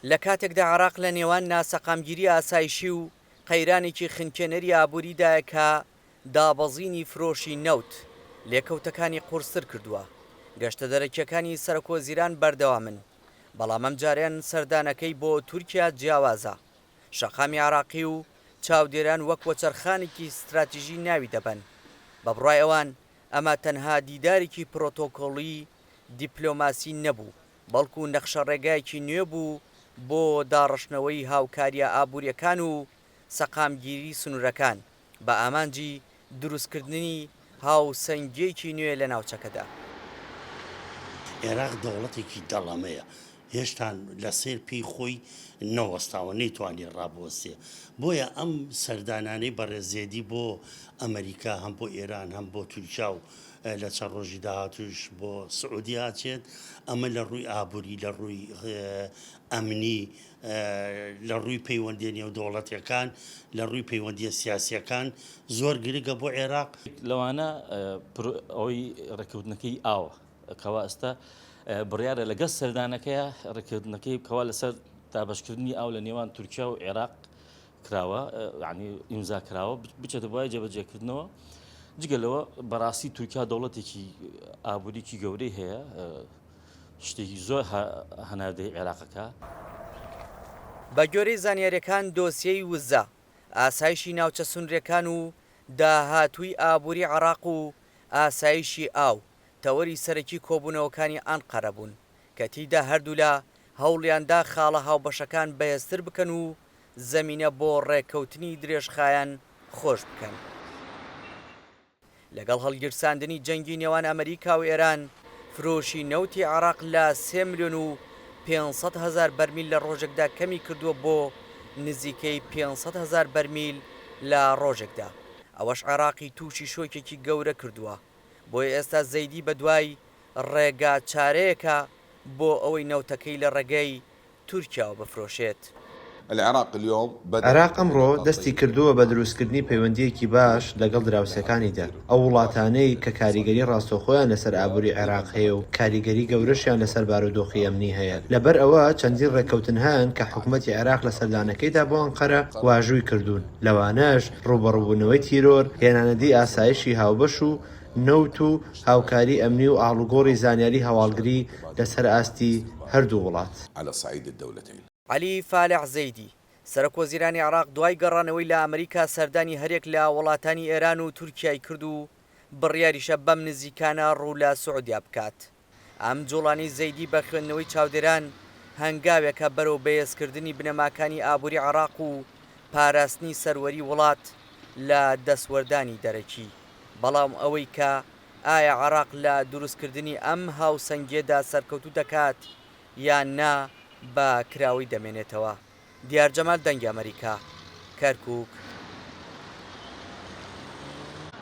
لە کاتێکدا عێراق لە نێوان ناسەقامگیری ئاسایشی و قەیرانێکی خنکێنەری ئابووریدایە کە دابەزینی فرۆشی نەوت لێکەوتەکانی قورستر کردووە. گەشتە دەرەکیەکانی سەرۆکوەزیران بەردەوامن، بەڵام ئەم جاریان سەردانەکەی بۆ تورکیا جیاوازە. شەقامی عێراقی و چاودێران وەک وەچەرخانێکی استراتیژی ناوی دەبن. بە بڕای ئەوان ئەمە تەنها دیدارێکی پرۆتۆکۆڵی دیپلۆماسی نەبوو، بەڵکو نەخشە ڕێگایەکی نوێ بوو بۆ داڕشنەوەی هاوکاریە ئابوووریەکان و سەقامگیری سنوورەکان بە ئامانجی دروستکردنی هاوسەنگێکی نوێ لە ناوچەکەدا. عێراق دەوڵەتێکی دەڵەمەیە، هێشتا لە سێر پێی خۆی نەوەستاوە، نەیتوانێت ڕابوەستێ. بۆیە ئەم سەردانانەی بەڕێزێدی بۆ ئەمریکا هەم بۆ ئێران هەم بۆ تورکیا و لە چەند ڕۆژی داهاتوش بۆ سعودی هاچێت، ئەمە لە ڕووی ئابووری، لە ڕووی ئەمنی، لە ڕووی پەیوەندی نێودەوڵەتیەکان، لە ڕووی پەیوەندیە سیاسیەکان زۆر گرنگە بۆ عێراق. لەوانە ئەوەی ڕێککەوتنەکەی ئاوە کەوا ئێستا بڕیارە لەگەڵ سەردانەکەیە ڕێککەوتنەکەی کەوا لەسەر دابەشکردنی ئاو لە نێوان تورکیا و عێراق کراوە، یعنی ئیمزا کراوە بچێتە بۆای جێبەجێکردنەوە. جگەلەوە بەڕاستی تورکیا دەوڵەتێکی ئابووریکی گەورەی هەیە، شتێکی زۆر هەناردەی عێراقەکە. بە گوێرەی زانیاریەکان دۆسیەی وزە، ئاسایشی ناوچە سونوورەکان و داهاتووی ئابووری عێراق و ئاسایشی ئاو تەوەری سەرەکی کۆبوونەوەکانی ئەنقەرە بوون کە تیدا هەردوو لە هەوڵیاندا خاڵە هاوبەشەکان بەهێزتر بکەن و زەمینە بۆ ڕێککەوتنی درێژخایەن خۆش بکەن. لەگەڵ هەڵگیرساندنی جەنگی نێوان ئەمریکا و ئێران، فرۆشی نەوتی عێراق لە 3 ملیۆن و 500 هزار بەرمیل لە ڕۆژێکدا کەمی کردووە بۆ نزیکەی 500 هزار بەرمیل لە ڕۆژێکدا. ئەوەش عێراقی تووشی شۆکێکی گەورە کردووە. بۆیە ئێستا زەیدی بە دوای ڕێگا چارەیەکە بۆ ئەوەی نەوتەکەی لە ڕێگەی تورکیاوە بفرۆشێت. عێراق ئەمڕۆ دەستی کردووە بە دروستکردنی پەیوەندیەکی باش لەگەڵ دراوسەکانیدا. ئەو وڵاتانەی کە کاریگەری ڕاستەوخۆیان لەسەر ئابووری عێراق هەیە و کاریگەری گەورەشیان لەسەر بارودۆخی ئەمنی هەیە. لەبەر ئەوە چەندین ڕێککەوتن هەن کە حکوومەتی عێراق لە سەردانەکەیدا بۆ ئەنقەرە واژووی کردوون. لەوانەش ڕوبەڕووبوونەوەی تیرۆر، هێنانەدی ئاسایشی هاوبەش و نەوت و هاوکاری ئەمنی و ئاڵوگۆڕی زانیاری هەواڵگری لەسەر ئاستی هەردوو وڵات. عەلی فالح زەیدی، سەرۆکوەزیرانی عێراق دوای گەڕانەوەی لە ئەمریکا سەردانی هەرێک لە وڵاتانی ئێران و تورکیای کرد و بڕیاریشە بەم نزیکانە ڕوو لە سعودیا بکات. ئەم جوڵانی زەیدی بە خوێندنەوەی چاودێران هەنگاوێکە بەرەو بەهێزکردنی بنەماکانی ئابووری عێراق و پاراستنی سەروەری وڵات لە دەسوەردانی دەرەکی. بەڵام ئەوەی کە ئایا عێراق لە دروستکردنی ئەم هاوسەنگێدا سەرکەوتوو دەکات یان نا بە کراوی دەمێنێتەوە. دیار جەمال دەنگی ئەمریکا، کەرکووک.